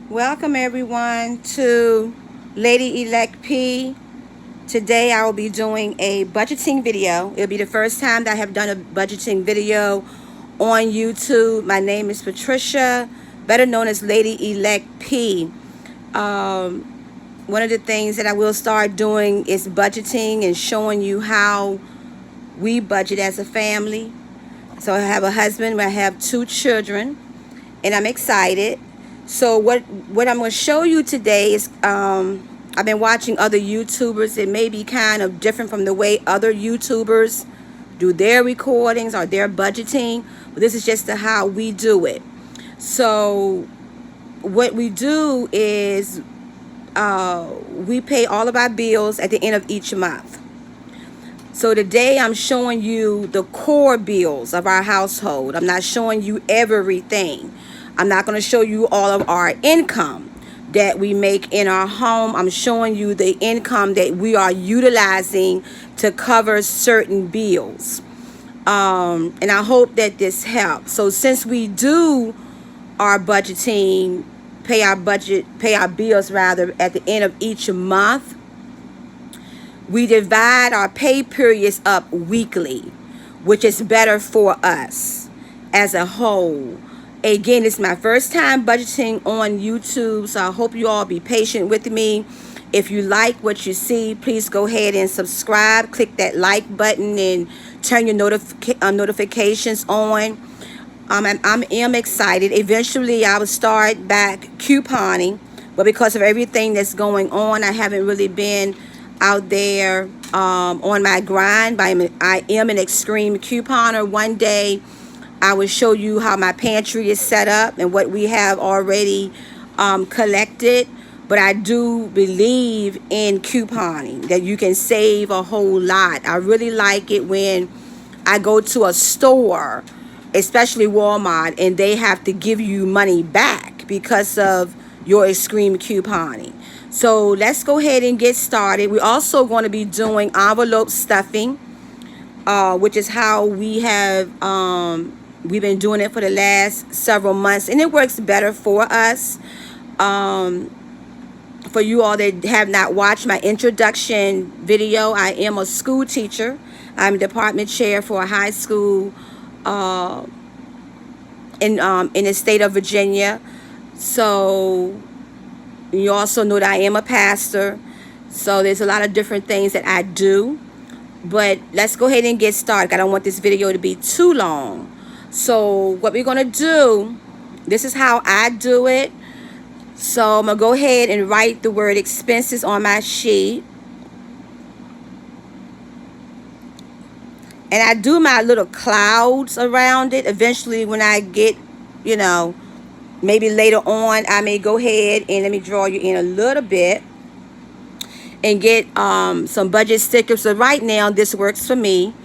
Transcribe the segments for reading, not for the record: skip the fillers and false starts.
Welcome everyone to Lady Elect P. Today I will be doing a budgeting video. It'll be the first time that I have done a budgeting video on YouTube. My name is Patricia, better known as Lady Elect P. One of the things that I will start doing is budgeting and showing you how we budget as a family. So I have a husband, I have 2 children, and I'm excited. So what I'm going to show you today is I've been watching other YouTubers. It may be kind of different from the way other YouTubers do their recordings or their budgeting, but this is just how we do it. So what we do is we pay all of our bills at the end of each month. So today I'm showing you the core bills of our household. I'm not showing you everything. I'm not going to show you all of our income that we make in our home. I'm showing you the income that we are utilizing to cover certain bills. And I hope that this helps. So since we do our budgeting, pay our bills rather at the end of each month, we divide our pay periods up weekly, which is better for us as a whole. Again, it's my first time budgeting on YouTube, so I hope you all be patient with me. If you like what you see, please go ahead and subscribe. Click that like button and turn your notifications on. I am excited. Eventually, I will start back couponing, but because of everything that's going on, I haven't really been out there on my grind. I am an extreme couponer. One day I will show you how my pantry is set up and what we have already collected. But I do believe in couponing, that you can save a whole lot. I really like it when I go to a store, especially Walmart, and they have to give you money back because of your extreme couponing. So let's go ahead and get started. We're also going to be doing envelope stuffing, which is how we have we've been doing it for the last several months, and it works better for us. For you all that have not watched my introduction video, I am a school teacher. I'm a department chair for a high school in the state of Virginia. So you also know that I am a pastor. So there's a lot of different things that I do. But let's go ahead and get started. I don't want this video to be too long. So what we're going to do, this is how I do it. So I'm going to go ahead and write the word expenses on my sheet. And I do my little clouds around it. Eventually, when I get, maybe later on, I may go ahead and let me draw you in a little bit and get some budget stickers. So right now, this works for me.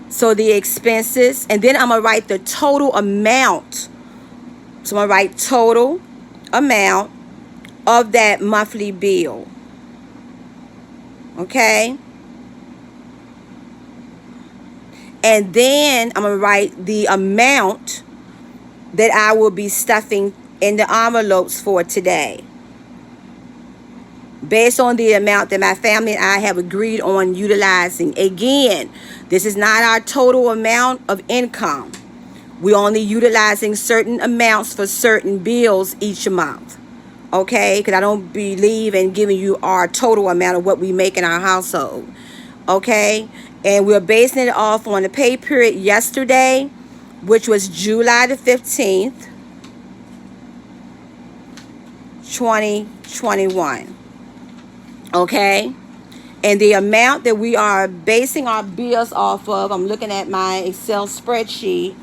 So the expenses, and then I'm going to write the total amount. So I'm going to write total amount of that monthly bill. Okay? And then I'm going to write the amount that I will be stuffing in the envelopes for today, based on the amount that my family and I have agreed on utilizing. Again, this is not our total amount of income. We're only utilizing certain amounts for certain bills each month. Okay? Because I don't believe in giving you our total amount of what we make in our household. Okay? And we're basing it off on the pay period yesterday, which was July the 15th, 2021. Okay? And the amount that we are basing our bills off of, I'm looking at my Excel spreadsheet.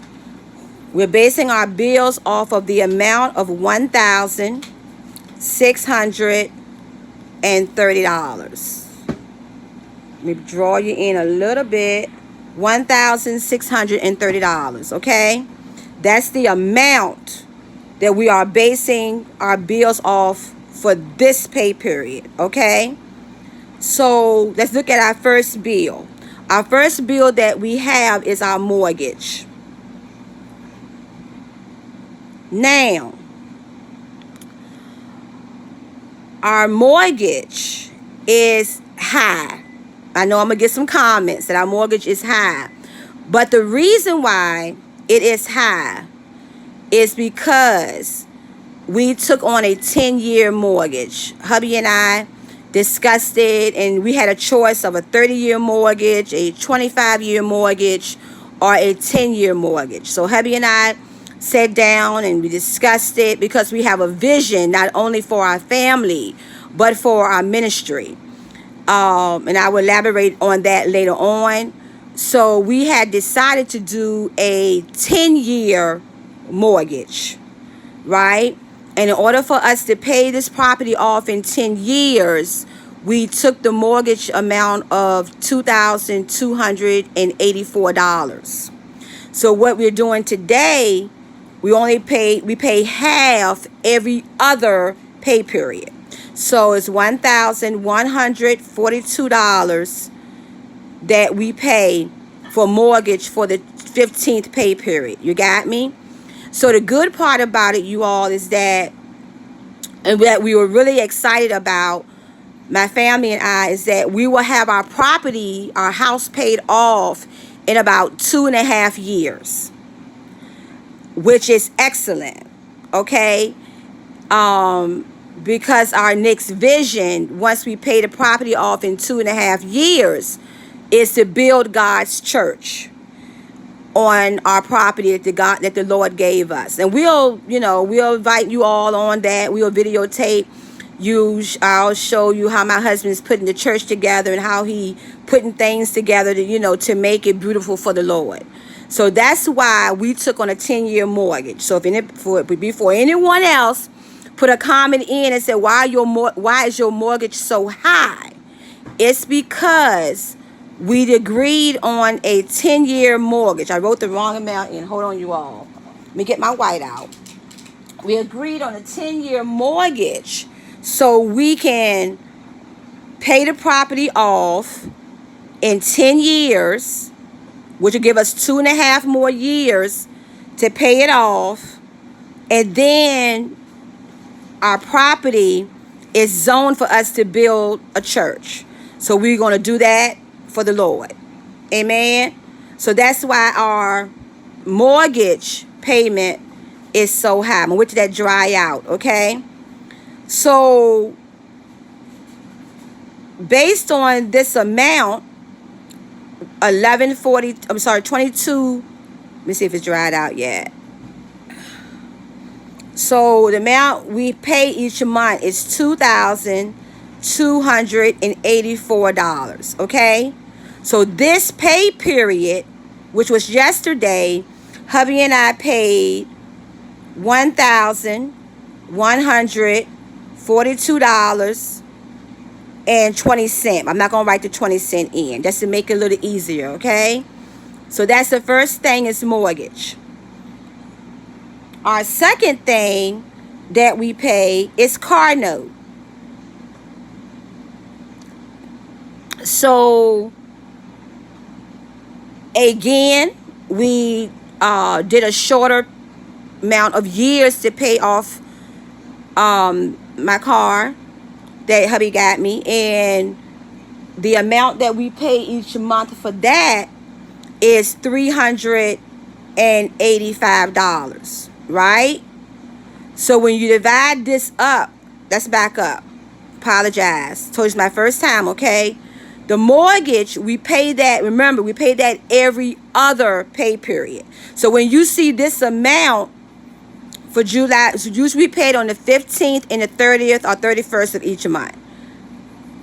We're basing our bills off of the amount of $1,630. Let me draw you in a little bit. $1,630, okay? That's the amount that we are basing our bills off for this pay period, okay? So let's look at our first bill. Our first bill that we have is our mortgage. Now, our mortgage is high. I know I'm going to get some comments that our mortgage is high. But the reason why it is high is because we took on a 10-year mortgage. Hubby and I discussed it, and we had a choice of a 30-year mortgage, a 25-year mortgage, or a 10-year mortgage. So hubby and I sat down and we discussed it because we have a vision not only for our family but for our ministry. And I will elaborate on that later on. So we had decided to do a 10-year mortgage, right? And in order for us to pay this property off in 10 years, we took the mortgage amount of $2,284. So what we're doing today, we pay half every other pay period. So it's $1,142 that we pay for mortgage for the 15th pay period. You got me? So the good part about it, you all, is that, and that we were really excited about, my family and I, is that we will have our property, our house, paid off in about 2.5 years, which is excellent, okay? Because our next vision, once we pay the property off in 2.5 years, is to build God's church on our property that the Lord gave us. And we'll invite you all on that. We'll videotape you. I'll show you how my husband's putting the church together and how he putting things together to make it beautiful for the Lord. So that's why we took on a 10-year mortgage. So before anyone else put a comment in and said, why is your mortgage so high? It's because we agreed on a 10-year mortgage. I wrote the wrong amount in. Hold on, you all. Let me get my white out. We agreed on a 10-year mortgage so we can pay the property off in 10 years, which will give us 2.5 more years to pay it off. And then our property is zoned for us to build a church. So we're going to do that for the Lord. Amen. So that's why our mortgage payment is so high. I'm going to wait till that dry out, okay? So based on this amount, 22, let me see if it's dried out yet. So the amount we pay each month is $2,284, okay? So this pay period, which was yesterday, hubby and I paid $1,142.20. I'm not going to write the 20 cent in, just to make it a little easier, okay? So that's the first thing, is mortgage. Our second thing that we pay is car note. So again, we did a shorter amount of years to pay off my car that hubby got me, and the amount that we pay each month for that is $385, right? So when you divide this up, let's back up. Apologize. Told you it's my first time, okay? The mortgage, we pay that, remember, we pay that every other pay period. So when you see this amount for July, it's usually paid on the 15th and the 30th or 31st of each month.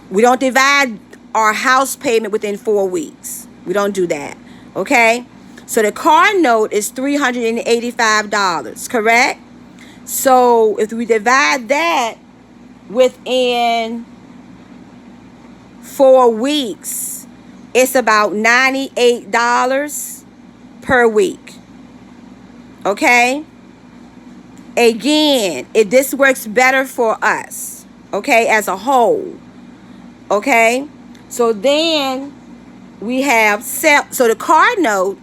We don't divide our house payment within 4 weeks. We don't do that, okay? So the car note is $385, correct? So if we divide that within 4 weeks, it's about $98 per week. Okay? Again, this works better for us, okay, as a whole. Okay? So then we have so the car note,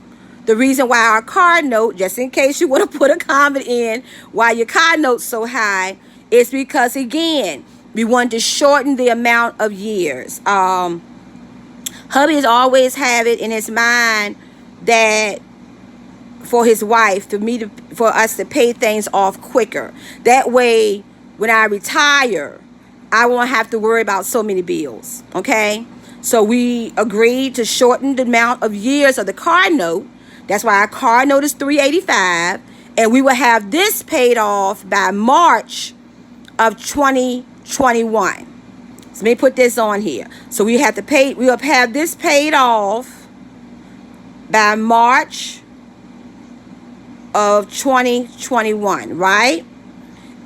the reason why our car note, just in case you want to put a comment in why your car note's so high, is because again, We want to shorten the amount of years. Hubby has always have it in his mind that for his wife, for us to pay things off quicker. That way, when I retire, I won't have to worry about so many bills. Okay? So we agreed to shorten the amount of years of the car note. That's why our car note is $385, and we will have this paid off by March of 2021. So let me put this on here. So we'll have this paid off by March of 2021, right?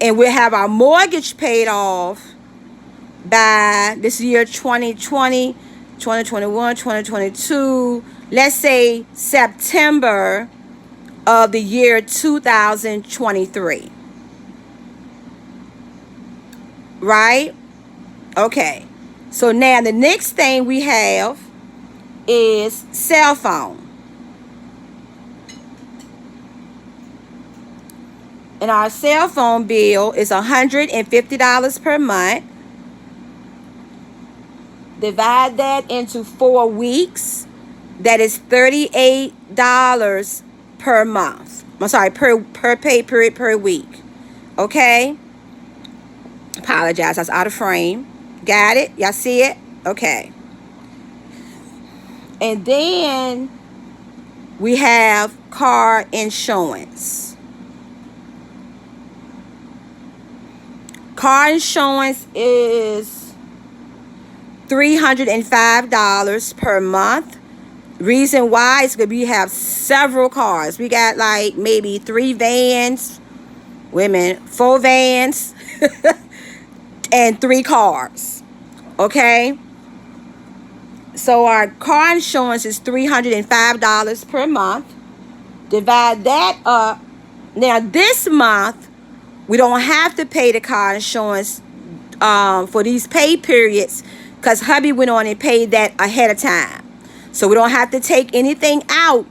And we'll have our mortgage paid off by this year 2020, 2021, 2022, let's say September of the year 2023. Right? Okay. So now the next thing we have is cell phone. And our cell phone bill is $150 per month. Divide that into 4 weeks. That is $38 per month. I'm sorry, per pay period per week. Okay? Apologize, I was out of frame. Got it? Y'all see it? Okay. And then we have car insurance. Car insurance is $305 per month. Reason why is because we have several cars. We got like maybe 3 vans, 4 vans, and 3 cars. Okay? So our car insurance is $305 per month. Divide that up. Now this month, we don't have to pay the car insurance for these pay periods because hubby went on and paid that ahead of time. So we don't have to take anything out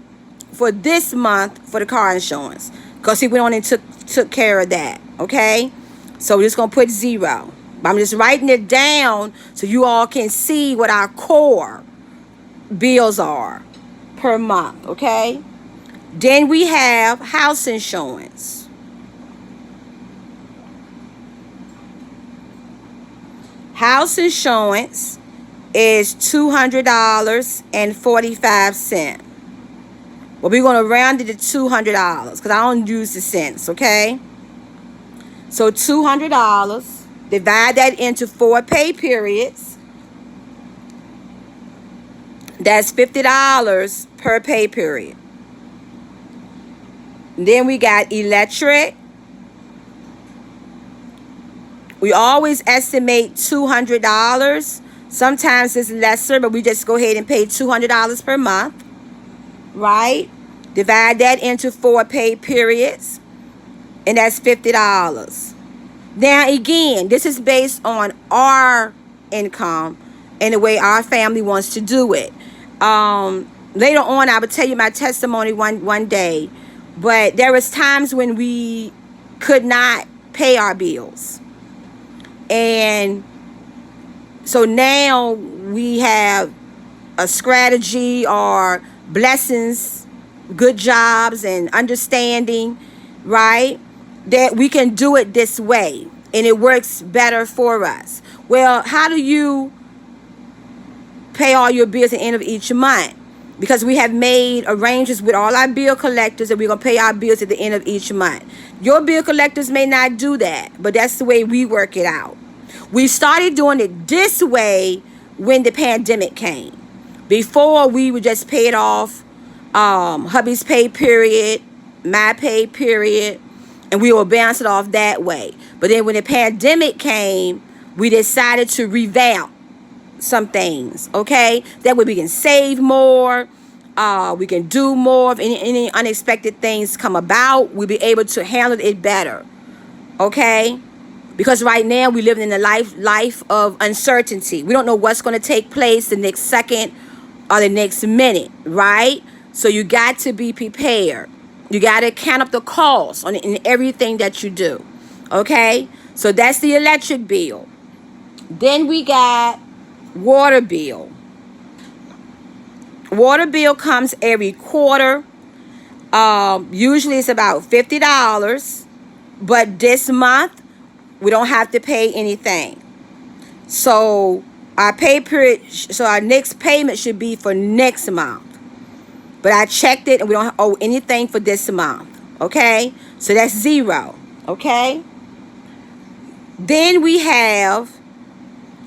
for this month for the car insurance because he went on and took care of that. Okay? So we're just going to put 0. But I'm just writing it down so you all can see what our core bills are per month. Okay? Then we have house insurance. House insurance is $200.45. Well, we're going to round it to $200 because I don't use the cents, okay? So $200, divide that into 4 pay periods. That's $50 per pay period. Then we got electric. We always estimate $200. Sometimes it's lesser, but we just go ahead and pay $200 per month, right? Divide that into 4 pay periods, and that's $50. Now, again, this is based on our income and the way our family wants to do it. Later on, I will tell you my testimony one day, but there was times when we could not pay our bills. And so now we have a strategy or blessings, good jobs, and understanding, right? That we can do it this way and it works better for us. Well, how do you pay all your bills at the end of each month? Because we have made arrangements with all our bill collectors that we're going to pay our bills at the end of each month. Your bill collectors may not do that, but that's the way we work it out. We started doing it this way when the pandemic came. Before, we would just pay it off, hubby's pay period, my pay period, and we would bounce it off that way. But then when the pandemic came, we decided to revamp some things, okay? That way we can save more, we can do more. If any unexpected things come about, we'll be able to handle it better, okay? Because right now we live in a life of uncertainty. We don't know what's going to take place the next second or the next minute, right? So you got to be prepared. You got to count up the costs in everything that you do, okay? So that's the electric bill. Then we got water bill. Water bill comes every quarter. Usually it's about $50, but this month we don't have to pay anything. So our pay period, so our next payment should be for next month. But I checked it and we don't owe anything for this month. Okay, so that's zero. Okay. Then we have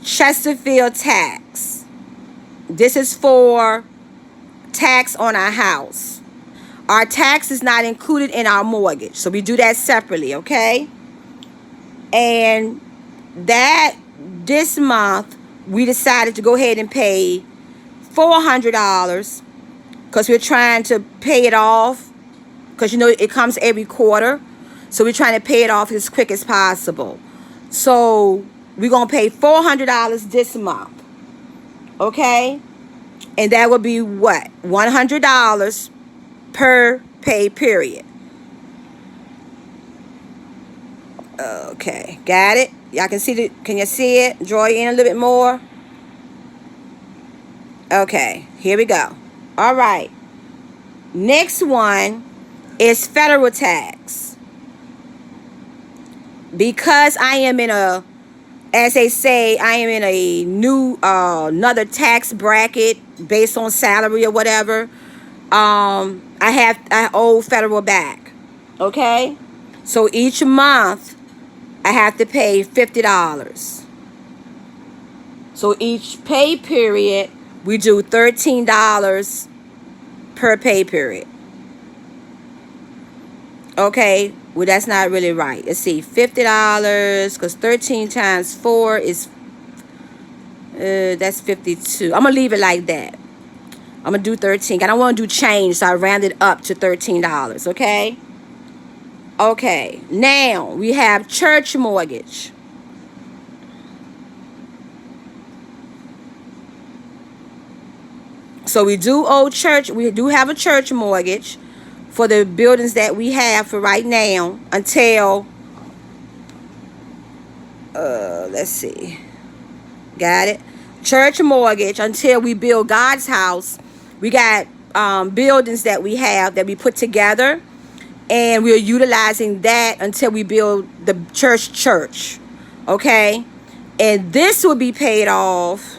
Chesterfield tax. This is for tax on our house. Our tax is not included in our mortgage, so we do that separately, okay? And that this month we decided to go ahead and pay $400 because we're trying to pay it off, because you know it comes every quarter, so we're trying to pay it off as quick as possible. So we're gonna pay $400 this month, okay? And that would be what? $100 per pay period. Okay, got it? Y'all can see it. Can you see it? Draw it in a little bit more. Okay, here we go. All right. Next one is federal tax. Because I am in a, as they say, I am in a new, another tax bracket based on salary or whatever. I owe federal back. Okay? So each month I have to pay $50. So each pay period we do $13 per pay period. Okay, well that's not really right. Let's see, $50 because 13 times 4 is that's 52. I'm gonna leave it like that. I'm gonna do 13. I don't want to do change, so I rounded up to $13. Okay. Okay. Now we have church mortgage. So we do owe church. We do have a church mortgage for the buildings that we have for right now until let's see. Got it? Church mortgage until we build God's house. We got buildings that we have that we put together, and we're utilizing that until we build the church. Okay? And this will be paid off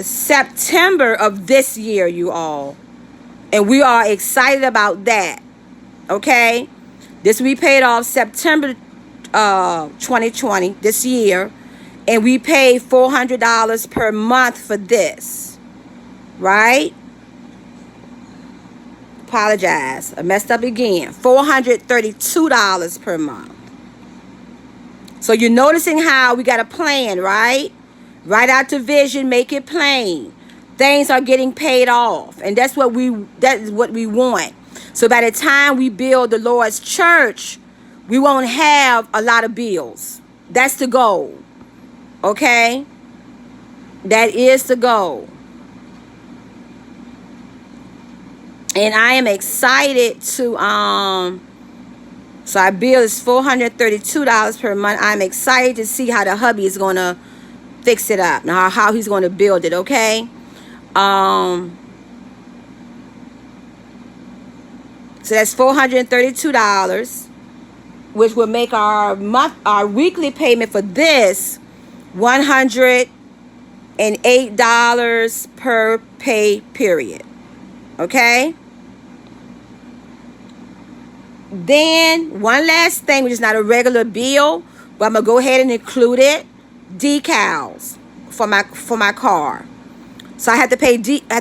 September of this year, you all. And we are excited about that. Okay? This will be paid off September 2020, this year. And we pay $400 per month for this. Right? Apologize. I messed up again. $432 per month. So you're noticing how we got a plan, right? Write out the vision, make it plain. Things are getting paid off, and that is what we want. So by the time we build the Lord's church, we won't have a lot of bills. That's the goal. Okay? That is the goal. And I am excited to so our bill is $432 per month. I'm excited to see how the hubby is going to fix it up. Now how he's going to build it, okay? So that's $432, which will make our weekly payment for this $108 per pay period. Okay? Then one last thing, which is not a regular bill, but I'm gonna go ahead and include it. Decals for my car. So I had to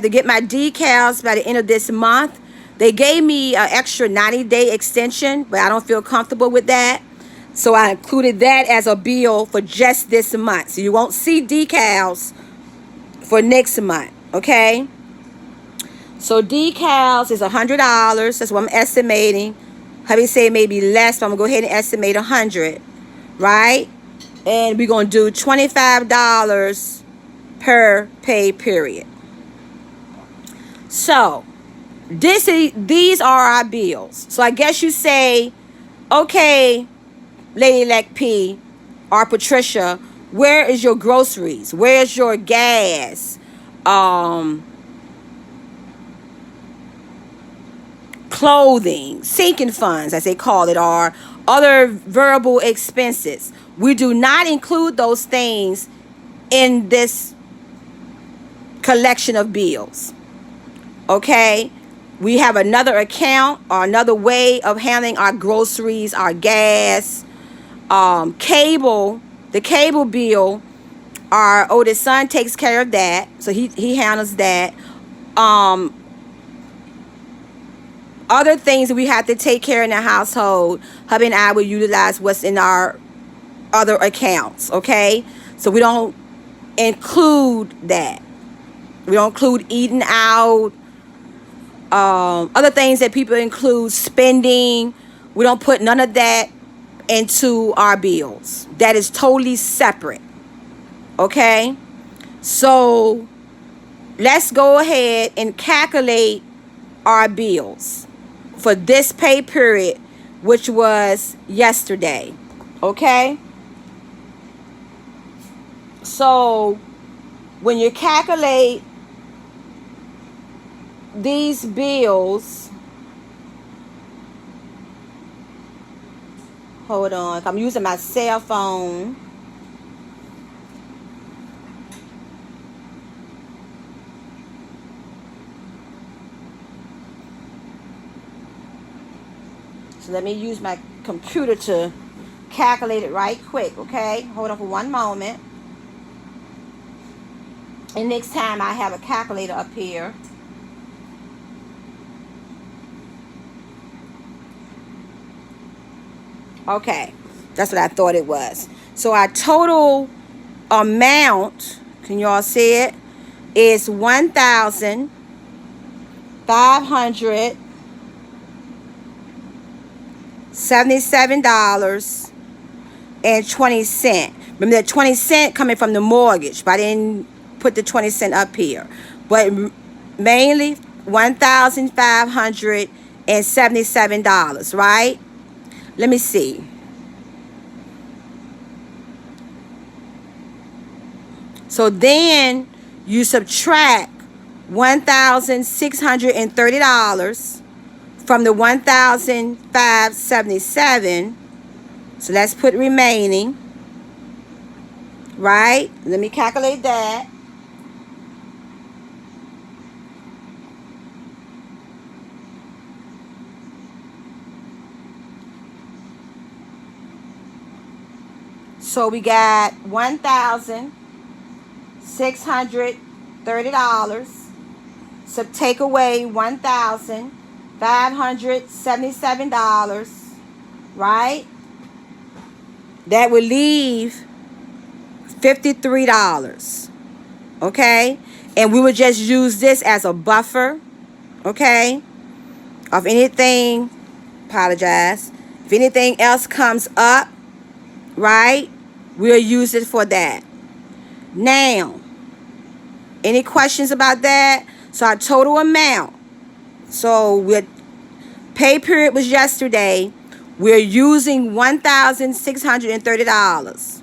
get my decals by the end of this month. They gave me an extra 90-day extension, but I don't feel comfortable with that. So I included that as a bill for just this month. So you won't see decals for next month, okay? So decals is $100. That's what I'm estimating. Hubby say maybe less, but I'm going to go ahead and estimate $100, right? And we're going to do $25 per pay period. So these are our bills. So I guess you say, okay, Lady Elect P, or Patricia, where is your groceries? Where's your gas? Clothing, sinking funds, as they call it, or other variable expenses. We do not include those things in this collection of bills. Okay? We have another account or another way of handling our groceries, our gas, cable. The cable bill, our oldest son takes care of that, so he handles that. Other things that we have to take care in the household, hubby and I will utilize what's in our other accounts, okay? So we don't include that. We don't include eating out, other things that people include, spending. We don't put none of that into our bills. That is totally separate, okay? So let's go ahead and calculate our bills for this pay period, which was yesterday, okay? So when you calculate these bills, hold on, I'm using my cell phone. So let me use my computer to calculate it right quick, okay? Hold on for one moment. And next time I have a calculator up here. Okay, that's what I thought it was. So our total amount, can you all see it, is $1,577.20. Remember that 20 cent coming from the mortgage, but I didn't put the 20 cent up here. But mainly $1,577, right? Let me see. So then you subtract $1,630 from the $1,577. So let's put remaining, right? Let me calculate that. So we got $1,630. So take away $1,577, right? That would leave $53, okay? And we would just use this as a buffer, okay? Of anything, apologize. If anything else comes up, right, we'll use it for that. Now, any questions about that? So our total amount, so with pay period was yesterday, we're using $1,630,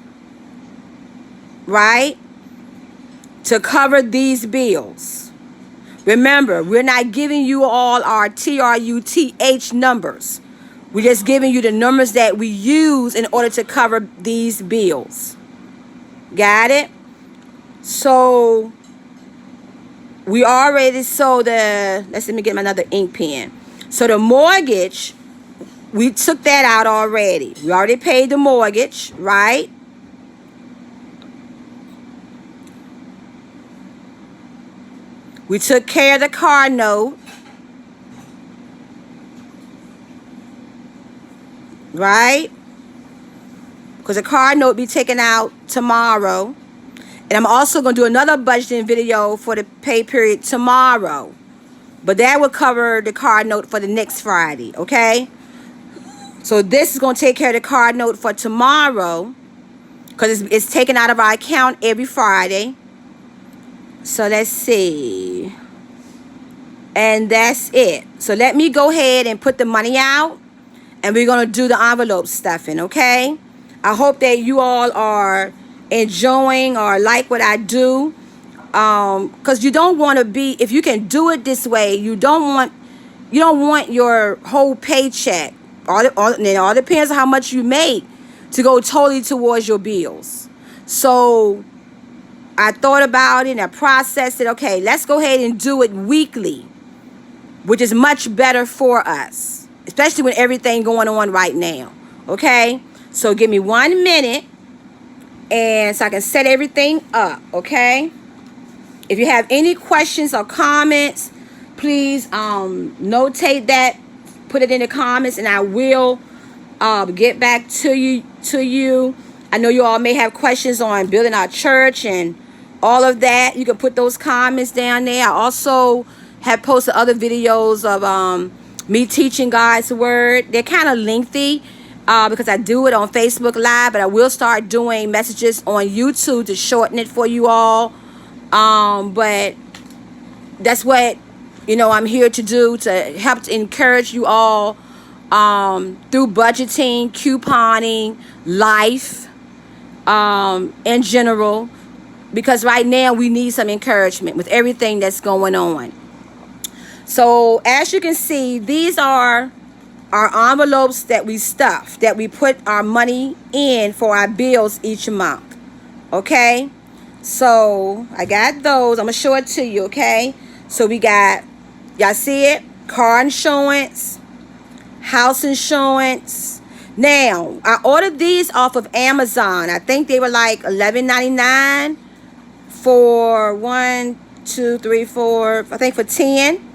right, to cover these bills. Remember, we're not giving you all our TRUTH numbers. We're just giving you the numbers that we use in order to cover these bills. Got it? So we already sold the, let me get another ink pen. So the mortgage, we took that out already. We already paid the mortgage, right? We took care of the car note, right? Because the car note be taken out tomorrow. And I'm also going to do another budgeting video for the pay period tomorrow. But that will cover the car note for the next Friday, okay? So this is going to take care of the car note for tomorrow, because it's taken out of our account every Friday. So let's see. And that's it. So let me go ahead and put the money out. And we're going to do the envelope stuffing, okay? I hope that you all are enjoying or like what I do. Because you don't want to be, if you can do it this way, you don't want your whole paycheck, and it all depends on how much you make, to go totally towards your bills. So I thought about it and I processed it. Okay, let's go ahead and do it weekly, which is much better for us, especially with everything going on right now. Okay, so give me 1 minute, and so I can set everything up. Okay, if you have any questions or comments, please notate that, put it in the comments, and I will get back to you. I know you all may have questions on building our church and all of that. You can put those comments down there. I also have posted other videos of me teaching God's word. They're kind of lengthy because I do it on Facebook Live, but I will start doing messages on YouTube to shorten it for you all. But that's what, I'm here to do, to help to encourage you all through budgeting, couponing, life, in general, because right now we need some encouragement with everything that's going on. So as you can see, these are our envelopes that we stuff, that we put our money in for our bills each month. Okay, so I got those. I'm gonna show it to you. Okay, so we got, y'all see it, car insurance, house insurance. Now I ordered these off of Amazon. I think they were like $11.99 for 1, 2, 3, 4, I think for 10.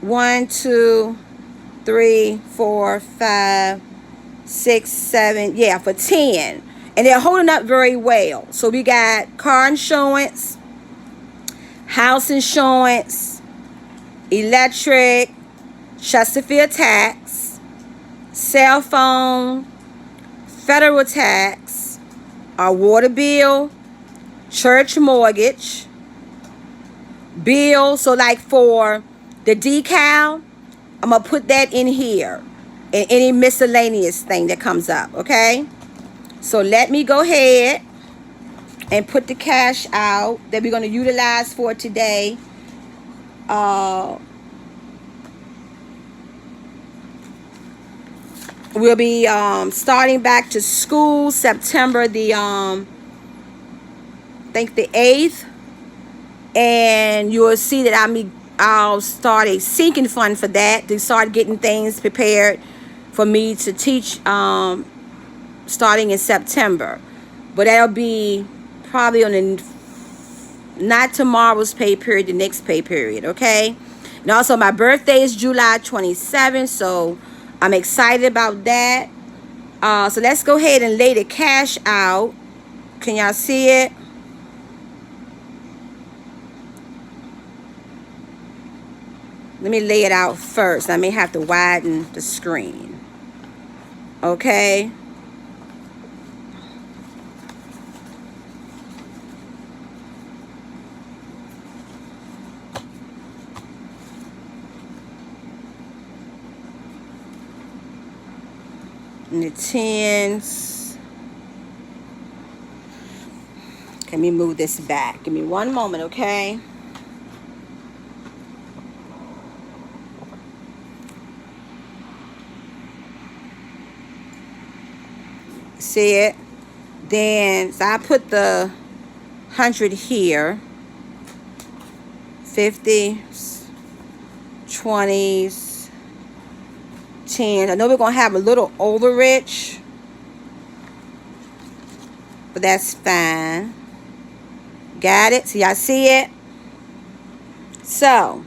1, 2, 3, 4, 5, 6, 7, yeah, for 10. And they're holding up very well. So we got car insurance, house insurance, electric, Chesterfield tax, cell phone, federal tax, our water bill, church mortgage, bill. So like for the decal, I'm going to put that in here, and any miscellaneous thing that comes up. Okay, so let me go ahead and put the cash out that we're going to utilize for today. We'll be starting back to school September the I think the 8th, and you will see that I'll start a sinking fund for that, to start getting things prepared for me to teach starting in September. But that'll be probably on not tomorrow's pay period, the next pay period. Okay, and also my birthday is July 27th, so I'm excited about that. So let's go ahead and lay the cash out. Can y'all see it? Let me lay it out first. I may have to widen the screen. Okay. And the tens. Let me move this back. Give me 1 moment, okay? See it? Then so I put the 100 here, 50s, 20s, 10. I know we're gonna have a little overreach, but that's fine. Got it? So y'all see it? So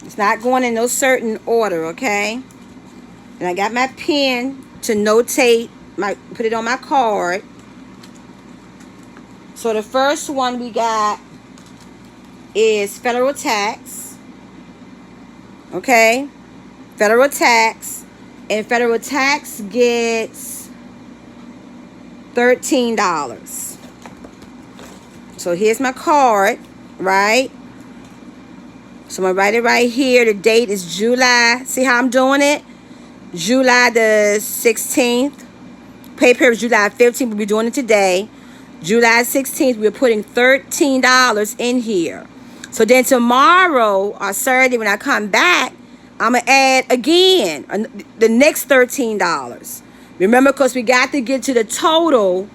it's not going in no certain order, okay? And I got my pen to notate, put it on my card. So the first one we got is federal tax. Okay? Federal tax. And federal tax gets $13. So here's my card, right? So I'm going to write it right here. The date is July. See how I'm doing it? July the 16th. Pay period is July 15th. We'll be doing it today. July 16th, we're putting $13 in here. So then tomorrow or Saturday when I come back, I'm going to add again the next $13. Remember, because we got to get to the total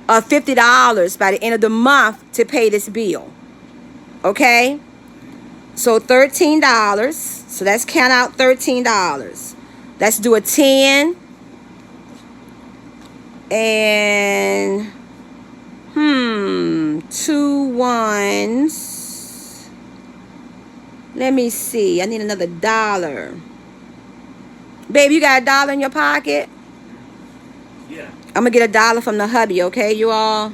of $50 by the end of the month to pay this bill. Okay? So $13. So let's count out $13. Let's do a 10. And 2 ones. Let me see. I need another dollar. Babe, you got $1 in your pocket? Yeah. I'm gonna get $1 from the hubby, okay, you all?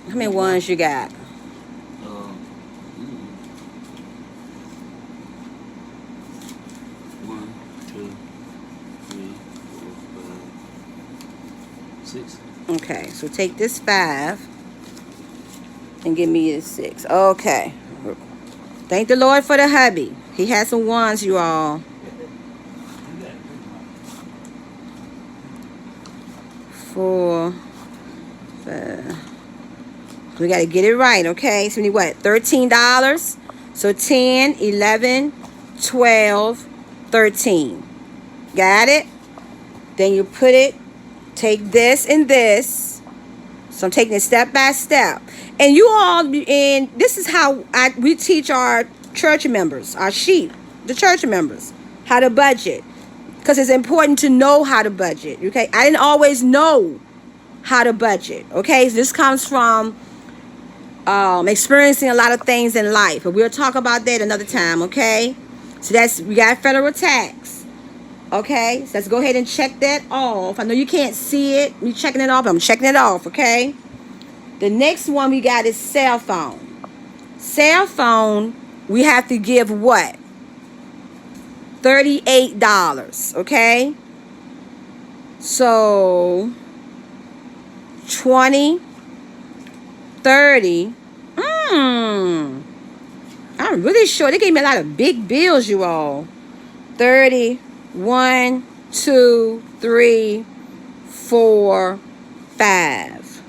How many ones you got? 1, 2, 3, 4, 5, 6. Okay, so take this 5 and give me the 6. Okay. Thank the Lord for the hubby. He had some ones, you all. 4, 5. We got to get it right, okay? So we need what? $13. So 10, 11, 12, 13. Got it? Then you put it, take this and this. So I'm taking it step by step. And you all, and this is how we teach our church members, our sheep, the church members, how to budget. Because it's important to know how to budget, okay? I didn't always know how to budget, okay? So this comes from experiencing a lot of things in life. But we'll talk about that another time, okay? So we got federal tax, okay? So let's go ahead and check that off. I know you can't see it. Me checking it off. I'm checking it off, okay? The next one we got is cell phone. Cell phone, we have to give what? $38, okay? So 20, 30. I'm really sure they gave me a lot of big bills, you all. 30, 1, 2, 3, 4, 5.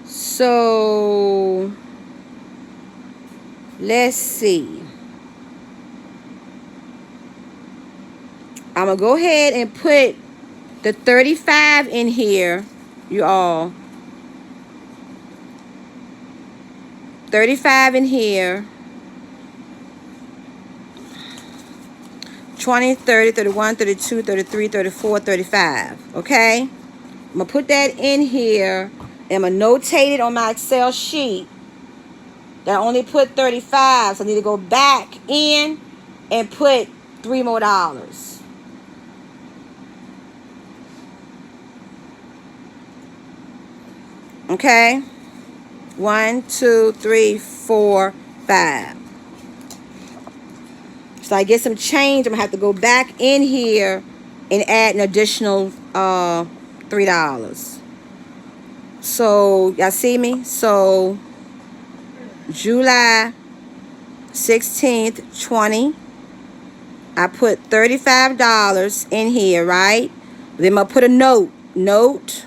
So let's see. I'm going to go ahead and put the 35 in here, you all. 35 in here. 20, 30, 31, 32, 33, 34, 35. Okay? I'm going to put that in here. And I'm going to notate it on my Excel sheet that I only put 35. So I need to go back in and put $3 more. Okay? 1, 2, 3, 4, 5. So I get some change. I'm going to have to go back in here and add an additional $3. So, y'all see me? So, July 16th, 20. I put $35 in here, right? Then I'm going to put a note. Note.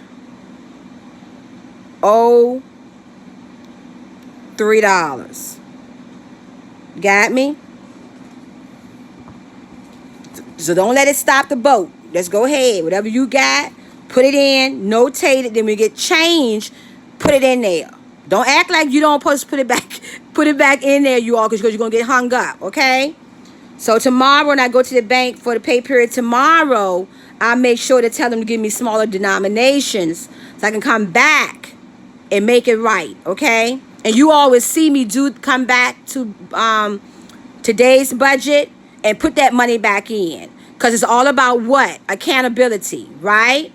Oh, $3. Got me? So don't let it stop the boat. Let's go ahead. Whatever you got, put it in, notate it. Then we get change, put it in there. Don't act like you don't supposed to put it back in there, you all, because you're going to get hung up, okay? So tomorrow when I go to the bank for the pay period tomorrow, I'll make sure to tell them to give me smaller denominations so I can come back and make it right, okay? And you always see me come back to today's budget and put that money back in. Because it's all about what? Accountability, right?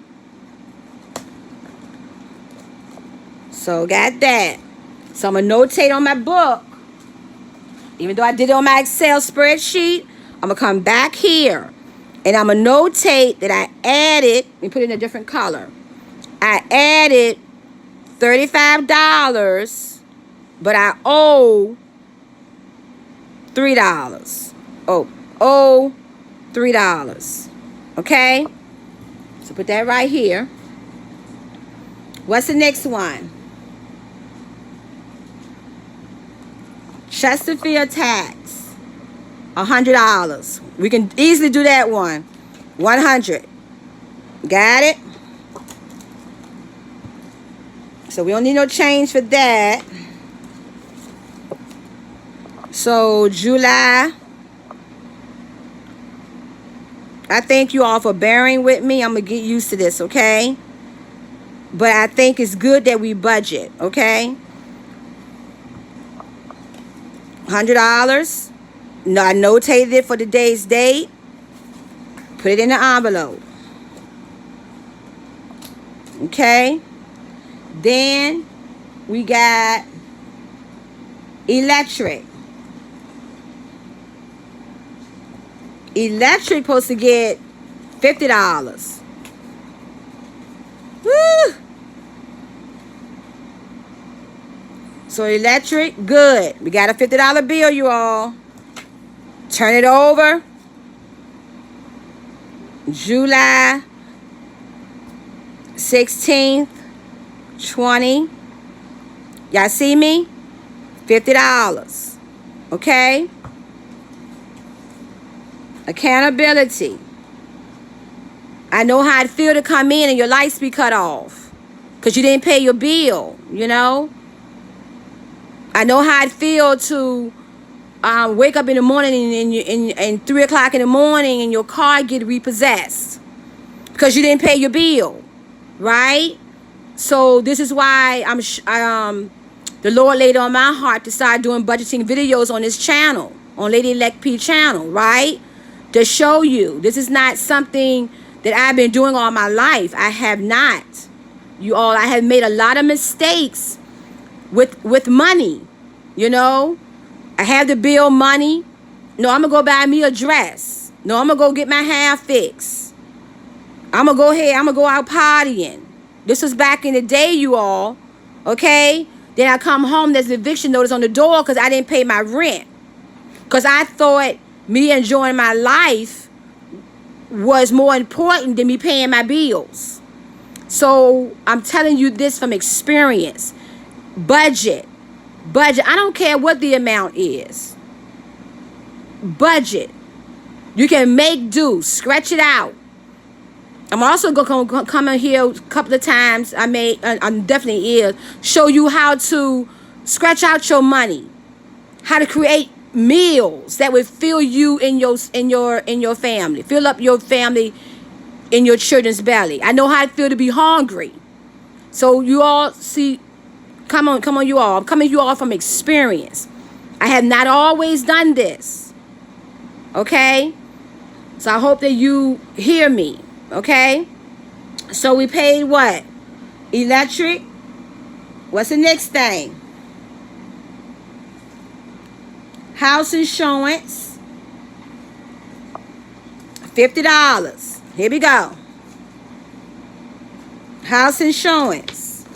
So got that. So I'm going to notate on my book. Even though I did it on my Excel spreadsheet, I'm going to come back here And I'm going to notate that I added, let me put it in a different color. I added $35, but I owe $3. Owe $3. Okay? So put that right here. What's the next one? Chesterfield tax. $100. We can easily do that one. 100. Got it? So we don't need no change for that. So July. I thank you all for bearing with me. I'm going to get used to this, okay? But I think it's good that we budget, okay? $100. No, I notated it for today's date. Put it in the envelope. Okay? Then we got electric. Electric supposed to get $50. Woo! So electric, good. We got a $50 bill, you all. Turn it over. July 16th, 20. Y'all see me? $50. Okay? Accountability. I know how it feel to come in and your lights be cut off because you didn't pay your bill, you know. I know how it feel to wake up in the morning and 3 o'clock in the morning and your car get repossessed because you didn't pay your bill, right? So this is why the Lord laid on my heart to start doing budgeting videos on this channel, on Lady Elect P channel, right? To show you this is not something that I've been doing all my life. I have not. You all, I have made a lot of mistakes with money, you know. I have the bill money. No, I'm going to go buy me a dress. No, I'm going to go get my hair fixed. I'm going to go ahead. I'm going to go out partying. This was back in the day, you all. Okay? Then I come home, there's an eviction notice on the door because I didn't pay my rent. Because I thought me enjoying my life was more important than me paying my bills. So I'm telling you this from experience. Budget. I don't care what the amount is. Budget. You can make do. Scratch it out. I'm also going to come in here a couple of times. I'm definitely ill. Show you how to scratch out your money. How to create meals that would fill you in your family. Fill up your family in your children's belly. I know how it feel to be hungry. So you all see, come on you all. I'm coming to you all from experience. I have not always done this. Okay? So I hope that you hear me. Okay? So we paid what? Electric. What's the next thing? House insurance. $50. Here we go. House insurance.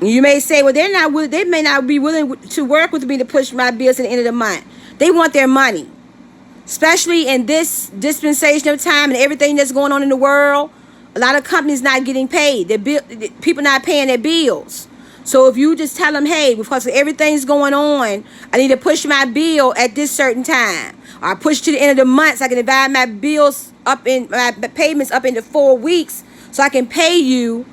You may say, well, they may not be willing to work with me to push my bills at the end of the month. They want their money. Especially in this dispensation of time and everything that's going on in the world, a lot of companies not getting paid. People not paying their bills. So if you just tell them, hey, because everything's going on, I need to push my bill at this certain time. Or I push to the end of the month so I can divide my bills up in my payments up into 4 weeks so I can pay you.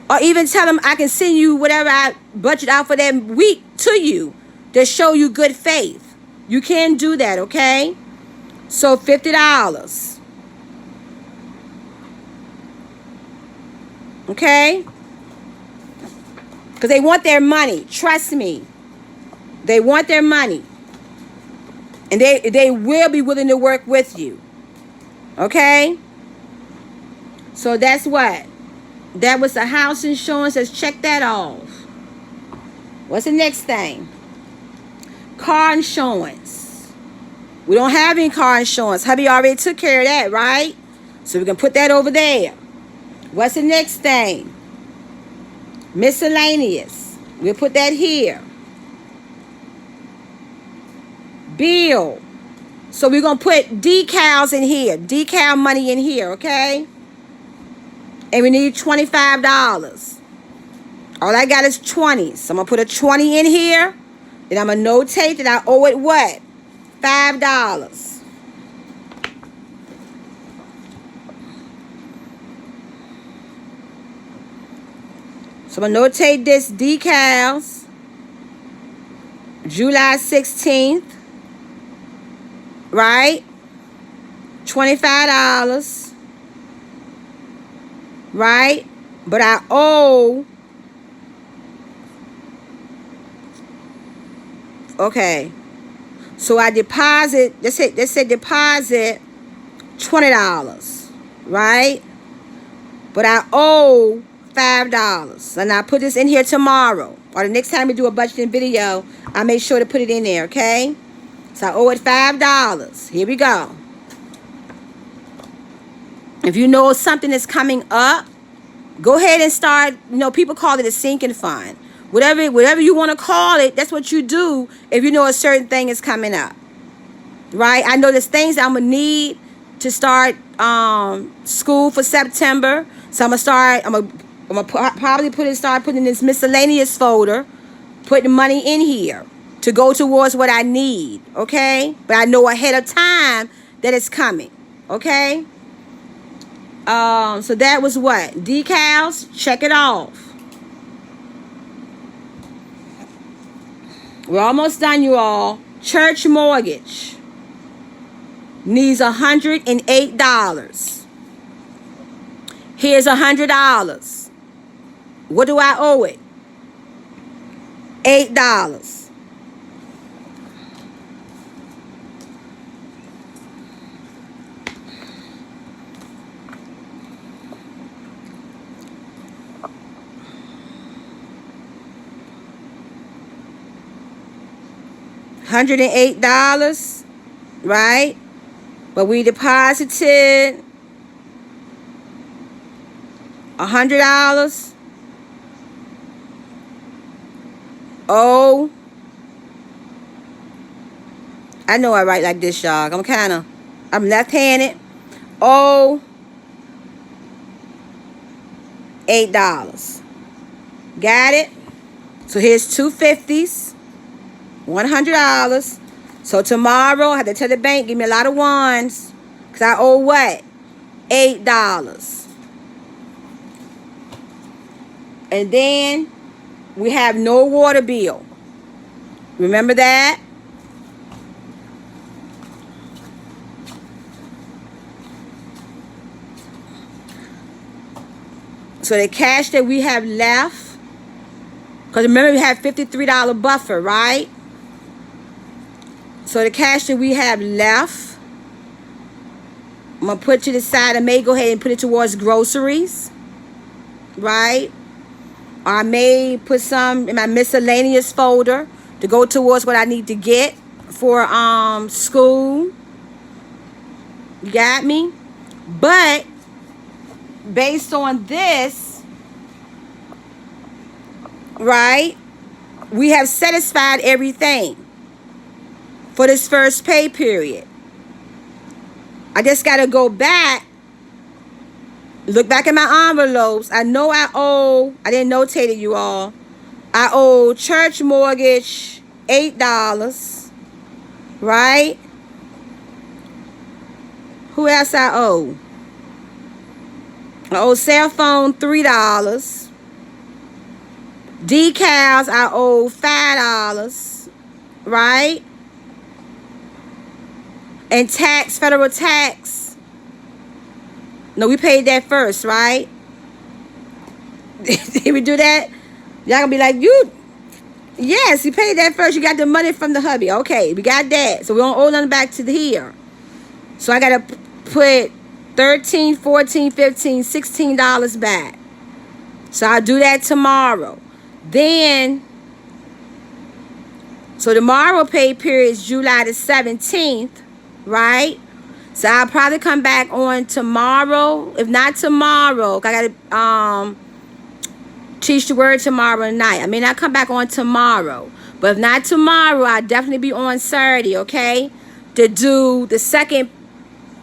Or even tell them I can send you whatever I budget out for that week to you to show you good faith. You can do that, okay? So $50. Okay? Because they want their money. Trust me. They want their money. And they will be willing to work with you. Okay? So that's what? That was the house insurance. Let's check that off. What's the next thing? Car insurance. We don't have any car insurance. Hubby already took care of that, right? So we can put that over there. What's the next thing? Miscellaneous. We'll put that here. Bill. So we're going to put decals in here. Decal money in here, okay? And we need $25. All I got is 20. So I'm going to put a 20 in here. Then I'm going to notate that I owe it what? $5. So I'm going to notate this decals. July 16th. Right? $25. Right? But I owe. Okay. So I deposit. Let's say deposit $20. Right? But I owe $5. And I put this in here tomorrow. Or the next time we do a budgeting video, I make sure to put it in there, okay? So I owe it $5. Here we go. If you know something is coming up, go ahead and start, people call it a sinking fund. Whatever you want to call it, that's what you do if you know a certain thing is coming up. Right? I know there's things that I'm going to need to start school for September. So I'm going to probably start putting this miscellaneous folder, putting money in here to go towards what I need, okay? But I know ahead of time that it's coming, okay? So that was what? Decals, check it off. We're almost done, you all. Church mortgage needs $108. Here's $100. What do I owe it? $8. $108, right? But we deposited $100. Oh, I know I write like this, y'all. I'm left-handed. Oh, $8. Got it? So here's two 50s. $100. So tomorrow I have to tell the bank, give me a lot of ones. Because I owe what? $8. And then we have no water bill. Remember that? So the cash that we have left, because remember we have $53 buffer, right? So the cash that we have left, I'm going to put to the side. I may go ahead and put it towards groceries, right? Or I may put some in my miscellaneous folder to go towards what I need to get for school. You got me? But based on this, right, we have satisfied everything for this first pay period. I just got to go back, look back at my envelopes. I know I didn't notate it, you all. I owe church mortgage $8, right? Who else I owe? I owe cell phone $3. Decals, I owe $5, right? And tax, federal tax. No, we paid that first, right? Did we do that? Y'all gonna be like, yes, you paid that first. You got the money from the hubby. Okay, we got that. So we don't owe nothing back to here. So I gotta put $13, $14, $15, $16 back. So I'll do that tomorrow. Then, so tomorrow pay period is July the 17th. right? So I'll probably come back on tomorrow. If not tomorrow, I gotta teach the word tomorrow night. I may not come back on tomorrow, but if not tomorrow, I'll definitely be on Saturday, okay? To do the second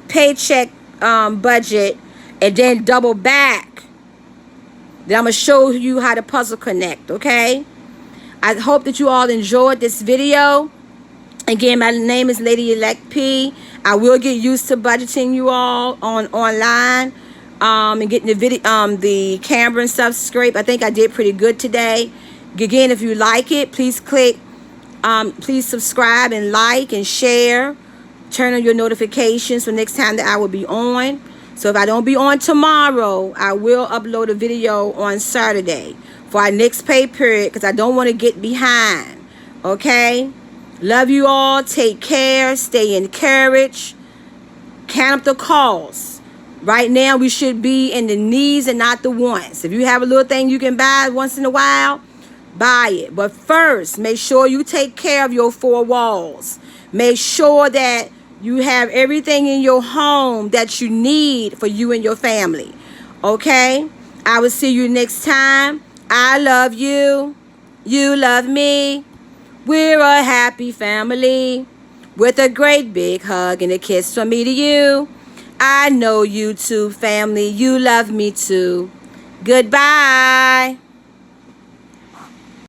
paycheck budget, and then double back. Then I'm gonna show you how the puzzle connect, okay? I hope that you all enjoyed this video. Again, my name is Lady Elect P. I will get used to budgeting you all online, and getting the video, the camera and stuff scraped. I think I did pretty good today. Again, if you like it, please please subscribe and like and share. Turn on your notifications for next time that I will be on. So if I don't be on tomorrow, I will upload a video on Saturday for our next pay period, because I don't want to get behind. Okay? Love you all. Take care. Stay encouraged. Count up the costs. Right now, we should be in the needs and not the wants. If you have a little thing you can buy once in a while, buy it. But first, make sure you take care of your four walls. Make sure that you have everything in your home that you need for you and your family. Okay? I will see you next time. I love you. You love me. We're a happy family. With a great big hug and a kiss from me to you. I know you too, family. You love me too. Goodbye.